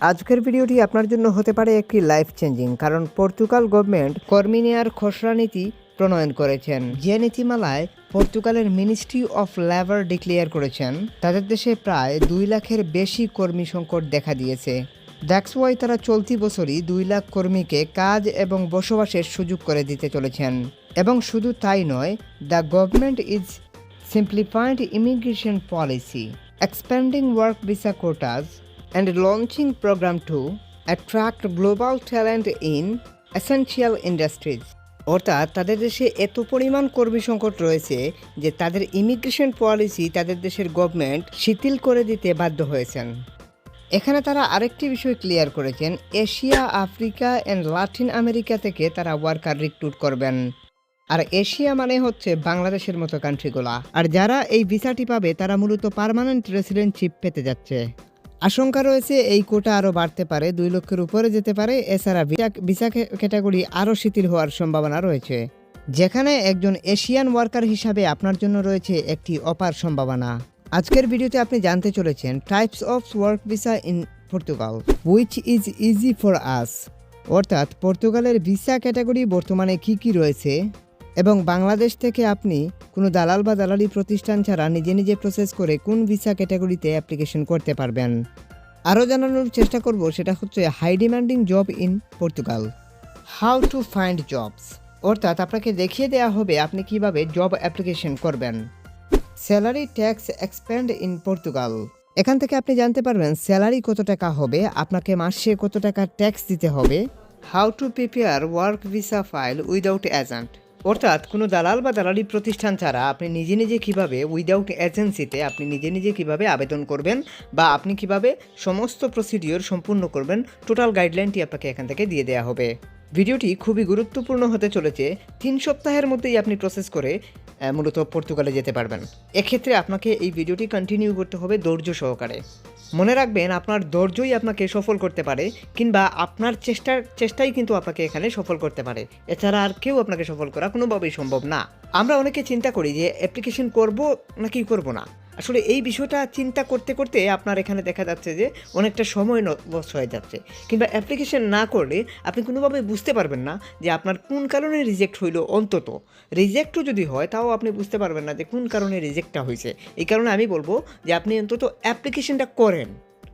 আজকের ভিডিওটি আপনার জন্য হতে পারে একটি লাইফ চেঞ্জিং, কারণ পর্তুগাল গভর্নমেন্ট কর্মী নেয়ার খসড়া নীতি প্রণয়ন করেছেন। যে নীতিমালায় পর্তুগালের মিনিস্ট্রি অফ লেবার ডিক্লেয়ার করেছেন তাদের দেশে প্রায় 2 লাখের বেশি কর্মী সংকট দেখা দিয়েছে। দ্যাটস ওয়াই তারা চলতি বছরই 2 লাখ কর্মীকে কাজ এবং বসবাসের সুযোগ করে দিতে চলেছেন। এবং শুধু তাই নয়, the government is simplified immigration policy, expanding work visa quotas and launching program to attract global talent in essential industries। অর্থাৎ তাদের দেশে এত পরিমাণ কর্মী সংকট রয়েছে যে তাদের ইমিগ্রেশন পলিসি তাদের দেশের গভর্নমেন্ট শিথিল করে দিতে বাধ্য হয়েছেন। এখানে তারা আরেকটি বিষয় ক্লিয়ার করেছেন, Asia, Africa and Latin America থেকে তারা ওয়ার্কার রিক্রুট করবেন। আর এশিয়া মানে হচ্ছে বাংলাদেশের মতো কান্ট্রিগুলা। আর যারা এই ভিসাটি পাবে তারা মূলত পার্মানেন্ট রেসিডেন্টশিপ পেতে যাচ্ছে। আশঙ্কা রয়েছে এই কোটা আরও বাড়তে পারে, 2 লক্ষের উপরে যেতে পারে। এছাড়া ভিসা ক্যাটাগরি আরও শিথিল হওয়ার সম্ভাবনা রয়েছে, যেখানে একজন এশিয়ান ওয়ার্কার হিসাবে আপনার জন্য রয়েছে একটি অপার সম্ভাবনা। আজকের ভিডিওতে আপনি জানতে চলেছেন types of work visa in Portugal which is easy for us. অর্থাৎ পর্তুগালের ভিসা ক্যাটাগরি বর্তমানে কি কি রয়েছে এবং বাংলাদেশ থেকে আপনি কোনো দালাল বা দালালি প্রতিষ্ঠান ছাড়া নিজে নিজে প্রসেস করে কোন ভিসা ক্যাটাগরিতে অ্যাপ্লিকেশন করতে পারবেন। আরও জানানোর চেষ্টা করব সেটা হচ্ছে high demanding job in Portugal, how to find jobs. অর্থাৎ আপনাকে দেখিয়ে দেওয়া হবে আপনি কিভাবে জব অ্যাপ্লিকেশন করবেন। Salary tax expend in Portugal, এখান থেকে আপনি জানতে পারবেন স্যালারি কত টাকা হবে, আপনাকে মাসে কত টাকা ট্যাক্স দিতে হবে। How to prepare work visa file without agent, অর্থাৎ কোনো দালাল বা দালালি প্রতিষ্ঠান ছাড়া আপনি নিজে নিজে কিভাবে উইদাউট এজেন্সিতে আপনি নিজে নিজে কিভাবে আবেদন করবেন বা আপনি কিভাবে সমস্ত প্রসিডিওর সম্পূর্ণ করবেন, টোটাল গাইডলাইনটি আপনাকে এখান থেকে দিয়ে দেওয়া হবে। ভিডিওটি খুবই গুরুত্বপূর্ণ হতে চলেছে। 3 সপ্তাহের মধ্যেই আপনি প্রসেস করে মূলত পর্তুগালে যেতে পারবেন। এক্ষেত্রে আপনাকে এই ভিডিওটি কন্টিনিউ করতে হবে ধৈর্য সহকারে। মনে রাখবেন, আপনার ধৈর্যই আপনাকে সফল করতে পারে, কিংবা আপনার চেষ্টাই কিন্তু আপনাকে এখানে সফল করতে পারে। এছাড়া আর কেউ আপনাকে সফল করা কোনোভাবেই সম্ভব না। আমরা অনেকে চিন্তা করি যে অ্যাপ্লিকেশন করব নাকি করব না। আসলে এই বিষয়টা চিন্তা করতে করতে আপনার এখানে দেখা যাচ্ছে যে অনেকটা সময় নষ্ট হয়ে যাচ্ছে, কিংবা অ্যাপ্লিকেশন না করলে আপনি কোনোভাবে বুঝতে পারবেন না যে আপনার কোন কারণে রিজেক্ট হইলো। অন্তত রিজেক্টও যদি হয় তাও আপনি বুঝতে পারবেন না যে কোন কারণে রিজেক্টটা হয়েছে। এই কারণে আমি বলবো যে আপনি অন্তত অ্যাপ্লিকেশনটা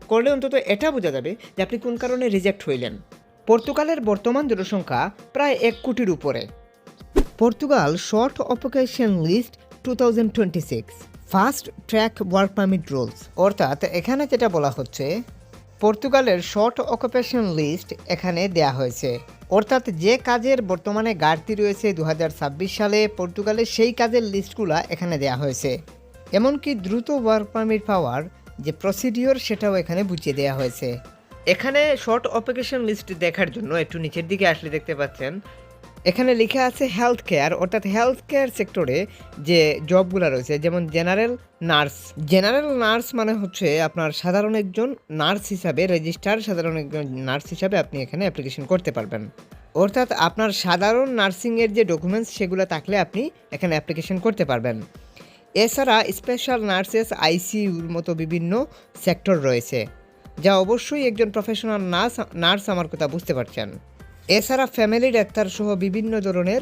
করলে অন্তত এটা বোঝা যাবে যে আপনি কোন কারণে রিজেক্ট হইলেন। পর্তুগালের বর্তমান জনসংখ্যা প্রায় 1 কোটির উপরে। Portugal short occupation list 2026 fast track work permit rules, অর্থাৎ এখানে যেটা বলা হচ্ছে পর্তুগালের শর্ট অকুপেশন লিস্ট এখানে দেয়া হয়েছে। অর্থাৎ যে কাজের বর্তমানে ঘাটতি রয়েছে 2026 সালে পর্তুগালের সেই কাজের লিস্টগুলো এখানে দেয়া হয়েছে। এমনকি দ্রুত ওয়ার্ক পারমিট পাওয়ার যে প্রসিডিওর সেটাও এখানে বুঝিয়ে দেওয়া হয়েছে। এখানে শর্ট অকুপেশন লিস্ট দেখার জন্য একটু নিচের দিকে আসলে দেখতে পাচ্ছেন এখানে লেখা আছে হেলথ কেয়ার, অর্থাৎ হেলথ কেয়ার সেক্টরে যে জবগুলো রয়েছে, যেমন জেনারেল নার্স মানে হচ্ছে আপনার সাধারণ একজন নার্স হিসাবে রেজিস্টার, সাধারণ একজন নার্স হিসাবে আপনি এখানে অ্যাপ্লিকেশন করতে পারবেন। অর্থাৎ আপনার সাধারণ নার্সিংয়ের যে ডকুমেন্টস সেগুলো থাকলে আপনি এখানে অ্যাপ্লিকেশন করতে পারবেন। এছাড়া স্পেশাল নার্সেস, আইসিইউর মতো বিভিন্ন সেক্টর রয়েছে, যা অবশ্যই একজন প্রফেশনাল নার্স আমার কথা বুঝতে পারছেন। এছাড়া ফ্যামিলি ডাক্তার সহ বিভিন্ন ধরনের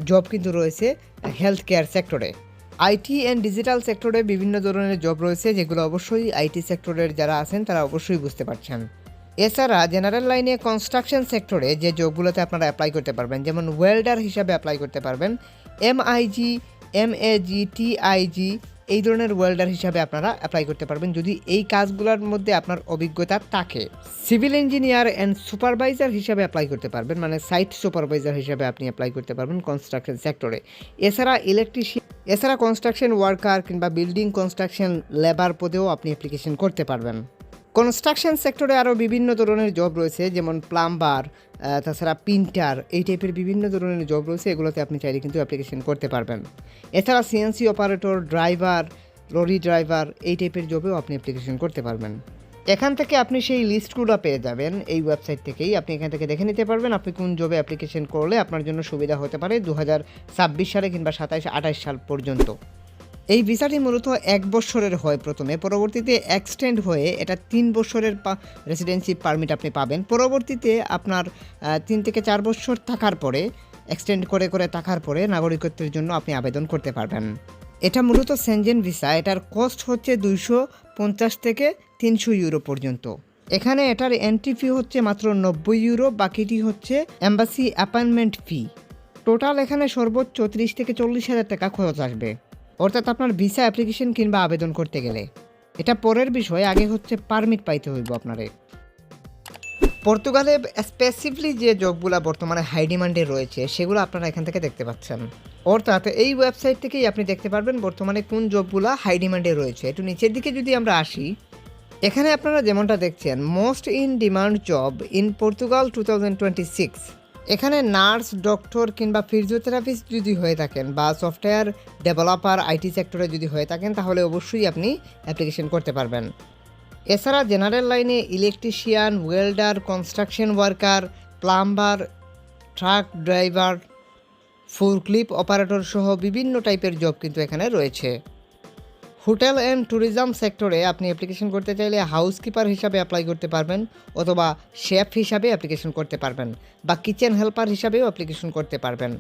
জব কিন্তু রয়েছে হেলথ কেয়ার সেক্টরে। আইটি অ্যান্ড ডিজিটাল সেক্টরে বিভিন্ন ধরনের জব রয়েছে, যেগুলো অবশ্যই আইটি সেক্টরের যারা আছেন তারা অবশ্যই বুঝতে পারছেন। এছাড়া জেনারেল লাইনে কনস্ট্রাকশন সেক্টরে যে জবগুলোতে আপনারা অ্যাপ্লাই করতে পারবেন, যেমন ওয়েল্ডার হিসাবে অ্যাপ্লাই করতে পারবেন, এমআইজি, এমএজি, টিআইজি, এই ধরনের ওয়েল্ডার হিসাবে আপনারা অ্যাপ্লাই করতে পারবেন যদি এই কাজগুলোর মধ্যে আপনার অভিজ্ঞতা থাকে। সিভিল ইঞ্জিনিয়ার অ্যান্ড সুপারভাইজার হিসাবে অ্যাপ্লাই করতে পারবেন, মানে সাইট সুপারভাইজার হিসাবে আপনি অ্যাপ্লাই করতে পারবেন কনস্ট্রাকশন সেক্টরে। এছাড়া কনস্ট্রাকশন ওয়ার্কার কিংবা বিল্ডিং কনস্ট্রাকশন লেবার পদেও আপনি অ্যাপ্লিকেশন করতে পারবেন। কনস্ট্রাকশন সেক্টরে আরও বিভিন্ন ধরনের জব রয়েছে, যেমন প্লাম্বার, তাছাড়া প্রিন্টার, এই টাইপের বিভিন্ন ধরনের জব রয়েছে, এগুলোতে আপনি চাইলে কিন্তু অ্যাপ্লিকেশন করতে পারবেন। এছাড়া CNC operator, driver, lorry driver, এই টাইপের জবেও আপনি অ্যাপ্লিকেশন করতে পারবেন। এখান থেকে আপনি সেই লিস্টগুলো পেয়ে যাবেন এই ওয়েবসাইট থেকেই। আপনি এখান থেকে দেখে নিতে পারবেন আপনি কোন জবে অ্যাপ্লিকেশন করলে আপনার জন্য সুবিধা হতে পারে 2026 সালে কিংবা 27-28 সাল পর্যন্ত। এই ভিসাটি মূলত 1 বছরের হয় প্রথমে, পরবর্তীতে এক্সটেন্ড হয়ে এটা 3 বছরের রেসিডেন্সি পারমিট আপনি পাবেন। পরবর্তীতে আপনার 3 থেকে 4 বছর থাকার পরে এক্সটেন্ড করে থাকার পরে নাগরিকত্বের জন্য আপনি আবেদন করতে পারবেন। এটা মূলত সেনজেন ভিসা। এটার কস্ট হচ্ছে 250 থেকে 300 ইউরো পর্যন্ত। এখানে এটার এন্ট্রি ফি হচ্ছে মাত্র 90 ইউরো, বাকিটি হচ্ছে এম্বাসি অ্যাপয়েন্টমেন্ট ফি। টোটাল এখানে সর্বোচ্চ 30 থেকে 40 হাজার টাকা খরচ আসবে, অর্থাৎ আপনার ভিসা অ্যাপ্লিকেশন কিংবা আবেদন করতে গেলে। এটা পরের বিষয়, আগে হচ্ছে পারমিট পাইতে হইব আপনারে। পর্তুগালে স্পেসিফিকলি যে জবগুলো বর্তমানে হাই ডিমান্ডে রয়েছে সেগুলো আপনারা এখান থেকে দেখতে পাচ্ছেন, অর্থাৎ এই ওয়েবসাইট থেকেই আপনি দেখতে পারবেন বর্তমানে কোন জবগুলো হাই ডিমান্ডে রয়েছে। একটু নিচের দিকে যদি আমরা আসি, এখানে আপনারা যেমনটা দেখছেন most in demand job in Portugal 2026। এখানে নার্স, ডক্টর কিংবা ফিজিওথেরাপিস্ট যদি হয়ে থাকেন বা সফটওয়্যার ডেভেলপার আইটি সেক্টরে যদি হয়ে থাকেন তাহলে অবশ্যই আপনি অ্যাপ্লিকেশন করতে পারবেন। এছাড়া জেনারেল লাইনে electrician, welder, construction worker, plumber, truck driver, forklift operator সহ বিভিন্ন টাইপের জব কিন্তু এখানে রয়েছে। হোটেল অ্যান্ড ট্যুরিজম সেক্টরে আপনি অ্যাপ্লিকেশন করতে চাইলে হাউসকিপার হিসাবে অ্যাপ্লাই করতে পারবেন, অথবা শেফ হিসাবে অ্যাপ্লিকেশন করতে পারবেন, বা কিচেন হেল্পার হিসাবেও অ্যাপ্লিকেশন করতে পারবেন।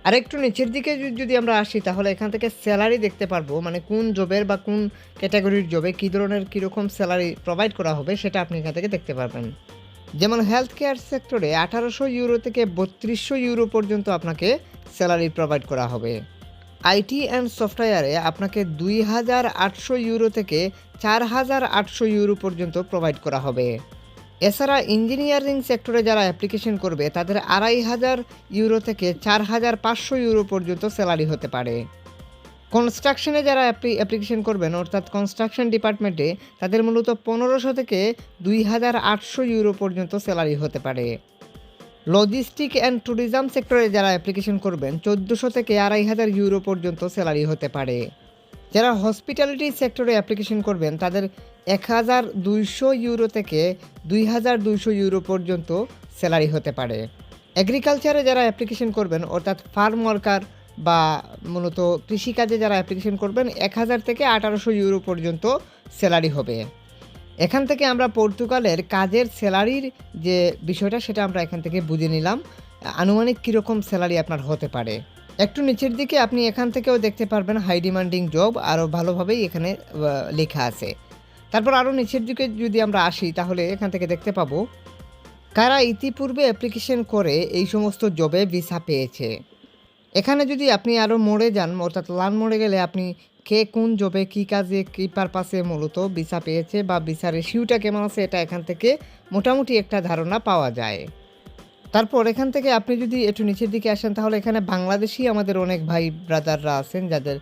আর একটু নিচের দিকে যদি আমরা আসি তাহলে এখান থেকে স্যালারি দেখতে পারবো, মানে কোন জবের বা কোন ক্যাটাগরির জবে কী ধরনের কীরকম স্যালারি প্রোভাইড করা হবে সেটা আপনি এখান থেকে দেখতে পারবেন। যেমন হেলথ কেয়ার সেক্টরে 1800 ইউরো থেকে 3200 ইউরো পর্যন্ত আপনাকে স্যালারি প্রোভাইড করা হবে। আইটি অ্যান্ড সফটওয়্যারে আপনাকে 2800 ইউরো থেকে 4800 ইউরো পর্যন্ত প্রোভাইড করা হবে। এছাড়া ইঞ্জিনিয়ারিং সেক্টরে যারা অ্যাপ্লিকেশন করবে তাদের 2500 ইউরো থেকে 4500 ইউরো পর্যন্ত স্যালারি হতে পারে। কনস্ট্রাকশনে যারা অ্যাপ্লিকেশন করবেন, অর্থাৎ কনস্ট্রাকশন ডিপার্টমেন্টে, তাদের মূলত 1500 থেকে 2800 ইউরো পর্যন্ত স্যালারি হতে পারে। লজিস্টিক অ্যান্ড ট্যুরিজম সেক্টরে যারা অ্যাপ্লিকেশন করবেন 1400 থেকে 2500 ইউরো পর্যন্ত স্যালারি হতে পারে। যারা হসপিটালিটি সেক্টরে অ্যাপ্লিকেশন করবেন তাদের 1200 ইউরো থেকে 2200 ইউরো পর্যন্ত স্যালারি হতে পারে। এগ্রিকালচারে যারা অ্যাপ্লিকেশন করবেন, অর্থাৎ ফার্ম ওয়ার্কার বা মূলত কৃষিকাজে যারা অ্যাপ্লিকেশন করবেন 1000 থেকে 1800 ইউরো পর্যন্ত স্যালারি হবে। এখান থেকে আমরা পর্তুগালের কাজের স্যালারির যে বিষয়টা সেটা আমরা এখান থেকে বুঝে নিলাম, আনুমানিক কীরকম স্যালারি আপনার হতে পারে। একটু নিচের দিকে আপনি এখান থেকেও দেখতে পারবেন হাই ডিমান্ডিং জব, আরও ভালোভাবেই এখানে লেখা আছে। তারপর আরও নিচের দিকে যদি আমরা আসি তাহলে এখান থেকে দেখতে পাবো কারা ইতিপূর্বে অ্যাপ্লিকেশন করে এই সমস্ত জবে ভিসা পেয়েছে। এখানে যদি আপনি আরও মোড়ে যান, অর্থাৎ লার্ন মোড়ে গেলে আপনি কে কোন জবে কী কাজে কী পারপাসে মূলত ভিসা পেয়েছে বা ভিসা রেশিওটা কেমন আছে এটা এখান থেকে মোটামুটি একটা ধারণা পাওয়া যায়। তারপর এখান থেকে আপনি যদি একটু নিচের দিকে আসেন তাহলে এখানে বাংলাদেশি আমাদের অনেক ভাই ব্রাদাররা আছেন যাদের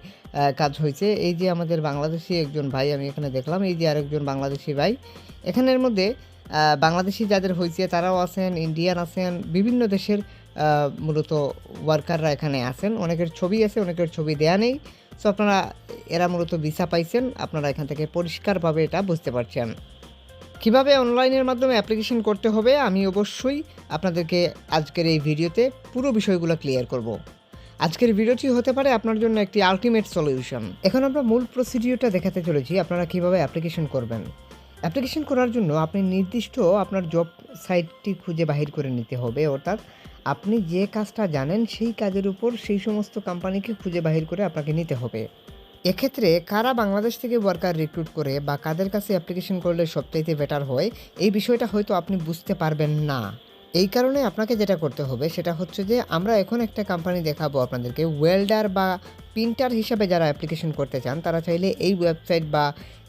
কাজ হয়েছে। এই যে আমাদের বাংলাদেশি একজন ভাই আমি এখানে দেখলাম, এই যে আরেকজন বাংলাদেশি ভাই। এখানের মধ্যে বাংলাদেশি যাদের হয়েছে তারাও আছেন, ইন্ডিয়ান আছেন, বিভিন্ন দেশের মূলত ওয়ার্কাররা এখানে আছেন। অনেকের ছবি আছে, অনেকের ছবি দেয়া নেই। সো আপনারা এরা মূলত ভিসা পাইছেন, আপনারা এখান থেকে পরিষ্কারভাবে এটা বুঝতে পারছেন। কিভাবে অনলাইনের মাধ্যমে অ্যাপ্লিকেশন করতে হবে আমি অবশ্যই আপনাদেরকে আজকের এই ভিডিওতে পুরো বিষয়গুলো ক্লিয়ার করব। আজকের ভিডিওটি হতে পারে আপনার জন্য একটি আলটিমেট সলিউশন। এখন আমরা মূল প্রসিডিওরটা দেখাতে চলেছি আপনারা কিভাবে অ্যাপ্লিকেশন করবেন। অ্যাপ্লিকেশন করার জন্য আপনি নির্দিষ্ট আপনার জব সাইটটি খুঁজে বাহির করে নিতে হবে, অর্থাৎ আপনি যে কাজটা জানেন সেই কাজের উপর সেই সমস্ত কোম্পানিকে খুঁজে বাহির করে আপনাকে নিতে হবে। এক্ষেত্রে কারা বাংলাদেশ থেকে ওয়ার্কার রিক্রুট করে বা কাদের কাছে অ্যাপ্লিকেশন করলে সবচাইতে বেটার হয় এই বিষয়টা হয়তো আপনি বুঝতে পারবেন না। এই কারণে আপনাকে যেটা করতে হবে সেটা হচ্ছে যে আমরা এখন একটা কোম্পানি দেখাবো আপনাদেরকে, ওয়েল্ডার বা প্রিন্টার হিসাবে যারা অ্যাপ্লিকেশন করতে চান তারা চাইলে এই ওয়েবসাইট বা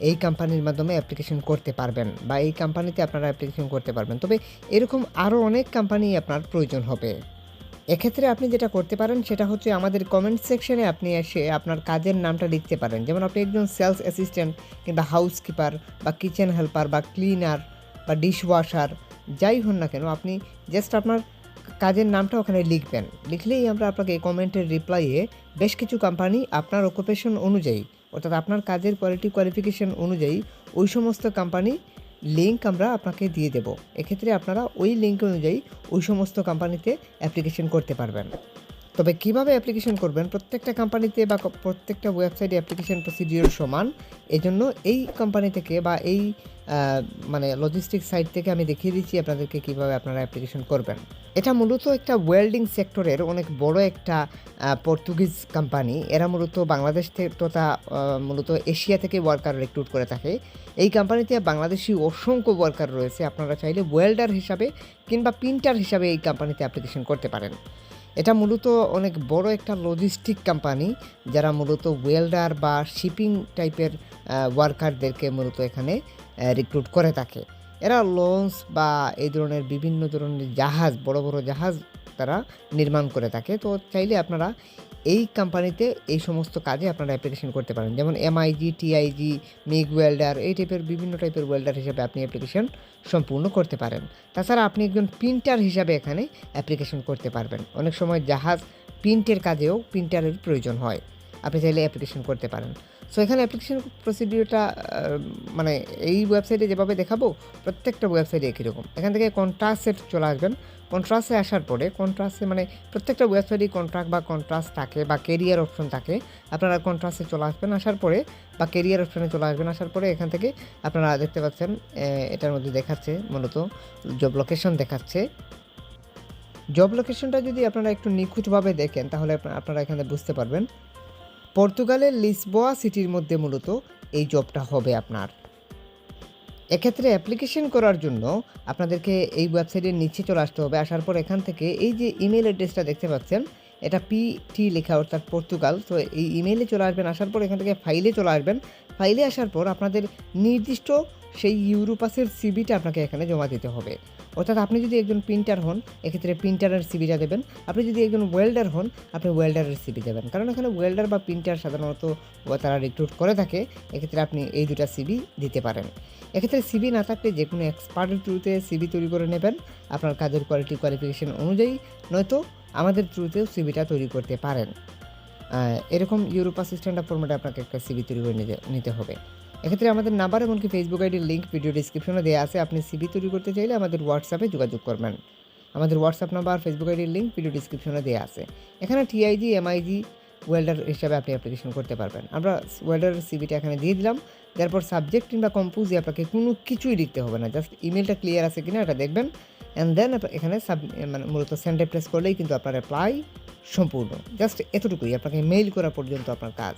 এই কোম্পানির মাধ্যমে অ্যাপ্লিকেশন করতে পারবেন বা এই কোম্পানিতে আপনারা অ্যাপ্লিকেশন করতে পারবেন। তবে এরকম আরও অনেক কোম্পানি আপনার প্রয়োজন হবে। এক্ষেত্রে আপনি যেটা করতে পারেন সেটা হচ্ছে আমাদের কমেন্ট সেকশনে আপনি এসে আপনার কাজের নামটা লিখতে পারেন। যেমন আপনি একজন সেলস অ্যাসিস্ট্যান্ট কিংবা হাউসকিপার বা কিচেন হেল্পার বা ক্লিনার বা ডিশওয়াশার যাই হন না কেন, আপনি জাস্ট আপনার কাজের নামটা ওখানে লিখবেন। লিখলেই আমরা আপনাকে কমেন্টের রিপ্লাইয়ে বেশ কিছু কোম্পানি আপনার অকুপেশন অনুযায়ী, অর্থাৎ আপনার কাজের কোয়ালিফিকেশন অনুযায়ী ওই সমস্ত কোম্পানি লিঙ্ক আমরা আপনাকে দিয়ে দেব। এক্ষেত্রে আপনারা ওই লিঙ্ক অনুযায়ী ওই সমস্ত কোম্পানিতে অ্যাপ্লিকেশন করতে পারবেন। তবে কিভাবে অ্যাপ্লিকেশন করবেন, প্রত্যেকটা কোম্পানিতে বা প্রত্যেকটা ওয়েবসাইটে অ্যাপ্লিকেশন প্রসিডিওর সমান। এজন্য এই কোম্পানি থেকে বা এই মানে লজিস্টিক্স সাইট থেকে আমি দেখিয়ে দিচ্ছি আপনাদেরকে কিভাবে আপনারা অ্যাপ্লিকেশন করবেন। এটা মূলত একটা ওয়েল্ডিং সেক্টরের অনেক বড় একটা পর্তুগিজ কোম্পানি। এরা মূলত বাংলাদেশ থেকে তথা মূলত এশিয়া থেকে ওয়ার্কার রিক্রুট করে থাকে। এই কোম্পানিতে বাংলাদেশি অসংখ্য ওয়ার্কার রয়েছে। আপনারা চাইলে ওয়েল্ডার হিসাবে কিংবা প্রিন্টার হিসাবে এই কোম্পানিতে অ্যাপ্লিকেশন করতে পারেন। এটা মূলত অনেক বড় একটা লজিস্টিক কোম্পানি, যারা মূলত ওয়েল্ডার বা শিপিং টাইপের ওয়ার্কারদেরকে মূলত এখানে রিক্রুট করে থাকে। এরা লঞ্চ বা এই ধরনের বিভিন্ন ধরনের জাহাজ, বড় বড় জাহাজ তারা নির্মাণ করে থাকে। তো চাইলে আপনারা এই কোম্পানিতে এই সমস্ত কাজে আপনারা অ্যাপ্লিকেশন করতে পারেন, যেমন এমআইজি, টিআইজি, মিগ ওয়েল্ডার, এই টাইপের বিভিন্ন টাইপের ওয়েল্ডার হিসেবে আপনি অ্যাপ্লিকেশন সম্পূর্ণ করতে পারেন। তাছাড়া আপনি একজন প্রিন্টার হিসাবে এখানে অ্যাপ্লিকেশন করতে পারবেন। অনেক সময় জাহাজ প্রিন্টের কাজেও প্রিন্টারের প্রয়োজন হয়, আপনি চাইলে অ্যাপ্লিকেশন করতে পারেন। সো এখানে অ্যাপ্লিকেশন প্রসিডিওরটা মানে এই ওয়েবসাইটে যেভাবে দেখাবো প্রত্যেকটা ওয়েবসাইটে একই রকম। এখান থেকে কন্ট্রাস্টে চলে আসবেন। কন্ট্রাস্টে আসার পরে কন্ট্রাস্টে মানে প্রত্যেকটা ওয়েবসাইটে কন্ট্রাক্ট বা কন্ট্রাস্ট থাকে বা কেরিয়ার অপশন থাকে। আপনারা কন্ট্রাস্টে চলে আসবেন, আসার পরে বা কেরিয়ার অপশনে চলে আসবেন। আসার পরে এখান থেকে আপনারা দেখতে পাচ্ছেন এটার মধ্যে দেখাচ্ছে মূলত জব লোকেশন দেখাচ্ছে। জব লোকেশনটা যদি আপনারা একটু নিখুঁতভাবে দেখেন তাহলে আপনারা এখানে বুঝতে পারবেন পর্তুগালের লিসবোয়া সিটির মধ্যে মূলত এই জবটা হবে আপনার। এক্ষেত্রে অ্যাপ্লিকেশন করার জন্য আপনাদেরকে এই ওয়েবসাইটের নিচে চলে আসতে হবে। আসার পর এখান থেকে এই যে ইমেল অ্যাড্রেসটা দেখতে পাচ্ছেন, এটা পিটি লেখা অর্থাৎ পর্তুগাল। তো এই ইমেইলে চলে আসবেন। আসার পর এখান থেকে ফাইলে চলে আসবেন। ফাইলে আসার পর আপনাদের নির্দিষ্ট সেই ইউরোপাসের সিভিটা আপনাকে এখানে জমা দিতে হবে। অর্থাৎ আপনি যদি একজন প্রিন্টার হন, এক্ষেত্রে প্রিন্টারের সিভিটা দেবেন। আপনি যদি একজন ওয়েল্ডার হন, আপনি ওয়েল্ডারের সিভি দেবেন। কারণ এখানে ওয়েল্ডার বা প্রিন্টার সাধারণত তারা রিক্রুট করে থাকে। এক্ষেত্রে আপনি এই দুটা সিভি দিতে পারেন। এক্ষেত্রে সিভি না থাকলে যে কোনো এক্সপার্টের থ্রুতে সিভি তৈরি করে নেবেন আপনার কাজের কোয়ালিটি কোয়ালিফিকেশন অনুযায়ী, নয়তো আমাদের থ্রুতেও সিভিটা তৈরি করতে পারেন। এরকম ইউরোপাস স্ট্যান্ডার্ড ফরম্যাটে আপনাকে একটা সিভি তৈরি করে নিতে হবে। এক্ষেত্রে আমাদের নাম্বার এমনকি ফেসবুক আইডির লিঙ্ক ভিডিও ডিসক্রিপশনে দেওয়া আছে। আপনি সিভি তৈরি করতে চাইলে আমাদের হোয়াটসঅ্যাপে যোগাযোগ করবেন। আমাদের হোয়াটসঅ্যাপ নাম্বার, ফেসবুক আইডির লিঙ্ক ভিডিও ডিসক্রিপশনে দেওয়া আছে। এখানে টিআইজি, এমআইজি ওয়েল্ডার হিসাবে আপনি অ্যাপ্লিকেশন করতে পারবেন। আমরা ওয়েল্ডারের সিভিটা এখানে দিয়ে দিলাম। তারপর সাবজেক্ট কিংবা কম্পোজে আপনাকে কোনো কিছুই লিখতে হবে না, জাস্ট ইমেলটা ক্লিয়ার আছে কিনা এটা দেখবেন। অ্যান্ড দেন এখানে মানে মূলত সেন্ডে প্রেস করলেই কিন্তু আপনার অ্যাপ্লাই সম্পূর্ণ। জাস্ট এতটুকুই, আপনাকে মেইল করা পর্যন্ত আপনার কাজ।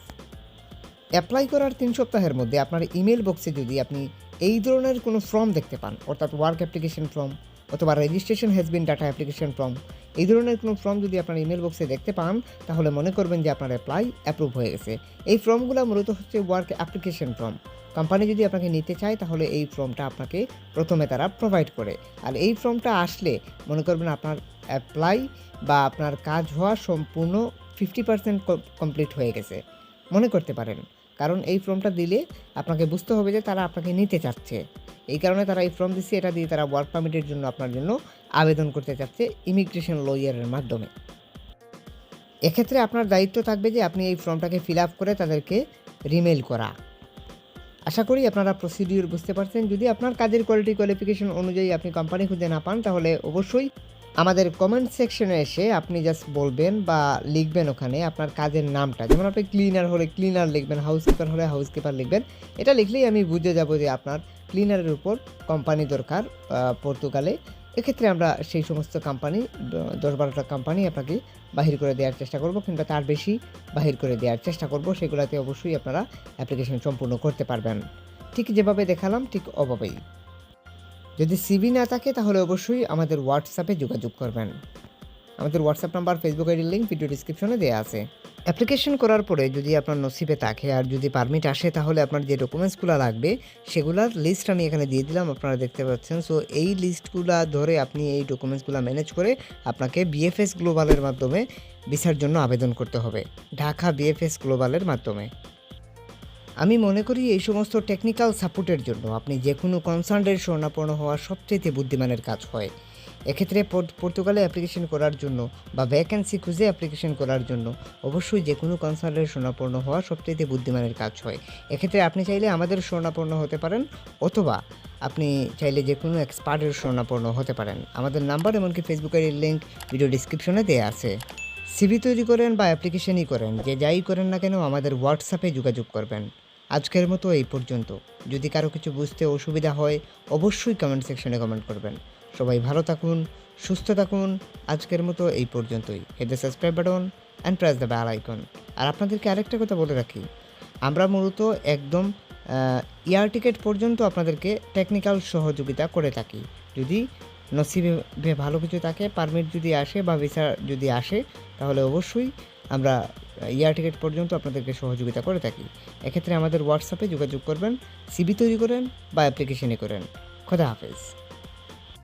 অ্যাপ্লাই করার 3 সপ্তাহের মধ্যে আপনার ইমেল বক্সে যদি আপনি এই ধরনের কোনো ফর্ম দেখতে পান, অর্থাৎ ওয়ার্ক অ্যাপ্লিকেশন ফর্ম অথবা registration has been data application form, এই ধরনের কোনো ফর্ম যদি আপনার ইমেল বক্সে দেখতে পান তাহলে মনে করবেন যে আপনার অ্যাপ্লাই অ্যাপ্রুভ হয়ে গেছে। এই ফর্মগুলো মূলত হচ্ছে ওয়ার্ক অ্যাপ্লিকেশন ফর্ম। কোম্পানি যদি আপনাকে নিতে চায় তাহলে এই ফর্মটা আপনাকে প্রথমে তারা প্রোভাইড করে। আর এই ফর্মটা আসলে মনে করবেন আপনার অ্যাপ্লাই বা আপনার কাজ হওয়া সম্পূর্ণ 50% কমপ্লিট হয়ে গেছে মনে করতে পারেন। কারণ এই ফর্মটা দিলে আপনাকে বুঝতে হবে যে তারা আপনাকে নিতে চাচ্ছে। এই কারণে তারা এই ফর্ম দিচ্ছে, এটা দিয়ে তারা ওয়ার্ক পারমিটের জন্য আপনার জন্য আবেদন করতে চাচ্ছে ইমিগ্রেশন লয়ারের মাধ্যমে। এক্ষেত্রে আপনার দায়িত্ব থাকবে যে আপনি এই ফর্মটাকে ফিল আপ করে তাদেরকে রিমেইল করা। আশা করি আপনারা প্রসিডিওর বুঝতে পারছেন। যদি আপনার কাজের কোয়ালিটি কোয়ালিফিকেশন অনুযায়ী আপনি কোম্পানি খুঁজে না পান তাহলে অবশ্যই আমাদের কমেন্ট সেকশনে এসে আপনি জাস্ট বলবেন বা লিখবেন ওখানে আপনার কাজের নামটা। যেমন আপনি ক্লিনার হলে ক্লিনার লিখবেন, হাউসকিপার হলে হাউসকিপার লিখবেন। এটা লিখলেই আমি বুঝে যাব যে আপনার ক্লিনারের উপর কোম্পানি দরকার পর্তুগালে। এক্ষেত্রে আমরা সেই সমস্ত কোম্পানি 10-12টা কোম্পানি আপনাকে বাহির করে দেওয়ার চেষ্টা করব, কিংবা তার বেশি বাহির করে দেওয়ার চেষ্টা করব। সেগুলোতে অবশ্যই আপনারা অ্যাপ্লিকেশন সম্পূর্ণ করতে পারবেন। ঠিক যেভাবে দেখালাম ঠিক ওভাবেই। যদি সিভি না থাকে তাহলে অবশ্যই আমাদের হোয়াটসঅ্যাপে যোগাযোগ করবেন। আমাদের হোয়াটসঅ্যাপ নাম্বার, ফেসবুক আইডির লিঙ্ক ভিডিও ডিসক্রিপশনে দেওয়া আছে। অ্যাপ্লিকেশন করার পরে যদি আপনার নসিবে থাকে আর যদি পারমিট আসে তাহলে আপনার যে ডকুমেন্টসগুলো লাগবে সেগুলোর লিস্ট আমি এখানে দিয়ে দিলাম, আপনারা দেখতে পাচ্ছেন। সো এই লিস্টগুলো ধরে আপনি এই ডকুমেন্টসগুলো ম্যানেজ করে আপনাকে বিএফএস গ্লোবালের মাধ্যমে ভিসার জন্য আবেদন করতে হবে, ঢাকা বিএফএস গ্লোবালের মাধ্যমে। আমি মনে করি এই সমস্ত টেকনিক্যাল সাপোর্টের জন্য আপনি যে কোনো কনসার্নের শরণাপন্ন হওয়া সবচেয়ে বুদ্ধিমানের কাজ হয়। এক্ষেত্রে পর্তুগালে অ্যাপ্লিকেশন করার জন্য বা ভ্যাকেন্সি খুঁজে অ্যাপ্লিকেশন করার জন্য অবশ্যই যে কোনো কনসার্নের শরণাপন্ন হওয়া সবচেয়ে বুদ্ধিমানের কাজ হয়। এক্ষেত্রে আপনি চাইলে আমাদের শরণাপন্ন হতে পারেন, অথবা আপনি চাইলে যে কোনো এক্সপার্টের শরণাপন্ন হতে পারেন। আমাদের নাম্বার এমনকি ফেসবুক আইডির লিঙ্ক ভিডিও ডিসক্রিপশনে দেওয়া আছে। সিভি তৈরি করেন বা অ্যাপ্লিকেশনই করেন, যে যাই করেন না কেন আমাদের হোয়াটসঅ্যাপে যোগাযোগ করবেন। আজকের মতো এই পর্যন্ত। যদি কারো কিছু বুঝতে অসুবিধা হয় অবশ্যই কমেন্ট সেকশনে কমেন্ট করবেন। সবাই ভালো থাকুন, সুস্থ থাকুন। আজকের মতো এই পর্যন্তই। Hit the subscribe button and press the bell icon. আর আপনাদেরকে আরেকটা কথা বলে রাখি, আমরা মূলত একদম এয়ার টিকেট পর্যন্ত আপনাদেরকে টেকনিক্যাল সহযোগিতা করে থাকি। যদি নসিবে ভালো কিছু থাকে, পারমিট যদি আসে বা ভিসা যদি আসে, তাহলে অবশ্যই আমরা এয়ার টিকেট পর্যন্ত আপনাদেরকে সহযোগিতা করে থাকি। এক্ষেত্রে আমাদের হোয়াটসঅ্যাপে যোগাযোগ করবেন, সিভি তৈরি করেন বা অ্যাপ্লিকেশনে করেন। খোদা হাফেজ।